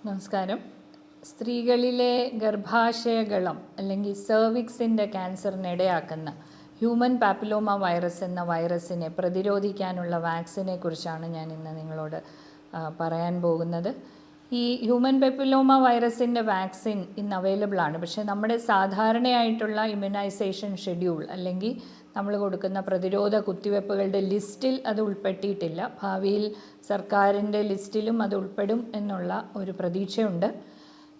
നമസ്കാരം. സ്ത്രീകളിലെ ഗർഭാശയകളം അല്ലെങ്കിൽ സെർവിക്സിൻ്റെ ക്യാൻസറിന് ഇടയാക്കുന്ന ഹ്യൂമൻ പാപ്പിലോമ വൈറസ് എന്ന വൈറസിനെ പ്രതിരോധിക്കാനുള്ള വാക്സിനെ കുറിച്ചാണ് ഞാൻ ഇന്ന് നിങ്ങളോട് പറയാൻ പോകുന്നത്. ഈ ഹ്യൂമൻ പാപ്പിലോമ വൈറസിൻ്റെ വാക്സിൻ ഇന്ന് അവൈലബിൾ ആണ്. പക്ഷേ നമ്മുടെ സാധാരണയായിട്ടുള്ള ഇമ്മ്യൂണൈസേഷൻ ഷെഡ്യൂൾ അല്ലെങ്കിൽ നമ്മൾ കൊടുക്കുന്ന പ്രതിരോധ കുത്തിവയ്പ്പുകളുടെ ലിസ്റ്റിൽ അത് ഉൾപ്പെടുത്തിയിട്ടില്ല. ഭാവിയിൽ സർക്കാരിൻ്റെ ലിസ്റ്റിലും അത് ഉൾപ്പെടും എന്നുള്ള ഒരു പ്രതീക്ഷയുണ്ട്.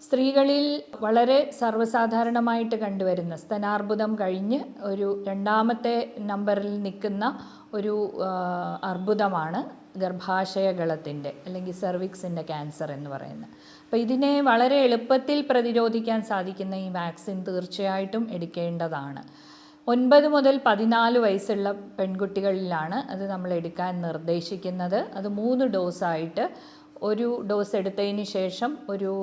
സ്ത്രീകളിൽ വളരെ സർവ്വസാധാരണമായിട്ട് കണ്ടുവരുന്ന സ്തനാർബുദം കഴിഞ്ഞ് ഒരു രണ്ടാമത്തെ നമ്പറിൽ നിൽക്കുന്ന ഒരു അർബുദമാണ് ഗർഭാശയകളത്തിൻ്റെ അല്ലെങ്കിൽ സെർവിക്സിൻ്റെ ക്യാൻസർ എന്ന് പറയുന്നത്. അപ്പോൾ ഇതിനെ വളരെ എളുപ്പത്തിൽ പ്രതിരോധിക്കാൻ സാധിക്കുന്ന ഈ വാക്സിൻ തീർച്ചയായിട്ടും എടുക്കേണ്ടതാണ്. 9 മുതൽ 14 വയസ്സുള്ള പെൺകുട്ടികളിലാണ് അത് നമ്മൾ എടുക്കാൻ നിർദ്ദേശിക്കുന്നത്. അത് 3 ഡോസായിട്ട്, ഒരു ഡോസ് എടുത്തതിന് ശേഷം ഒരു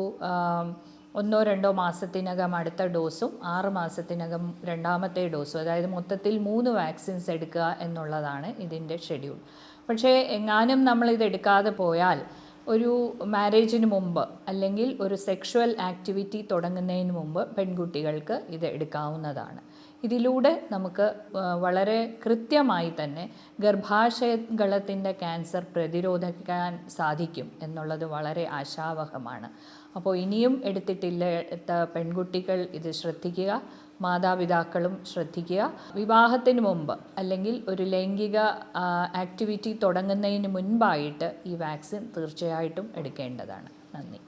1-2 മാസത്തിനകം അടുത്ത ഡോസും 6 മാസത്തിനകം രണ്ടാമത്തെ ഡോസും, അതായത് മൊത്തത്തിൽ 3 വാക്സിൻസ് എടുക്കുക എന്നുള്ളതാണ് ഇതിൻ്റെ ഷെഡ്യൂൾ. പക്ഷേ എങ്ങാനും നമ്മളിത് എടുക്കാതെ പോയാൽ ഒരു മാരേജിന് മുമ്പ് അല്ലെങ്കിൽ ഒരു സെക്ഷുവൽ ആക്ടിവിറ്റി തുടങ്ങുന്നതിന് മുമ്പ് പെൺകുട്ടികൾക്ക് ഇത് എടുക്കാവുന്നതാണ്. ഇതിലൂടെ നമുക്ക് വളരെ കൃത്യമായി തന്നെ ഗർഭാശയകളത്തിൻ്റെ ക്യാൻസർ പ്രതിരോധിക്കാൻ സാധിക്കും എന്നുള്ളത് വളരെ ആശാവഹമാണ്. അപ്പോൾ ഇനിയും എടുത്തിട്ടില്ലാത്ത പെൺകുട്ടികൾ ഇത് ശ്രദ്ധിക്കുക, മാതാപിതാക്കളും ശ്രദ്ധിക്കുക. വിവാഹത്തിന് മുമ്പ് അല്ലെങ്കിൽ ഒരു ലൈംഗിക ആക്ടിവിറ്റി തുടങ്ങുന്നതിന് മുൻപായിട്ട് ഈ വാക്സിൻ തീർച്ചയായിട്ടും എടുക്കേണ്ടതാണ്. നന്ദി.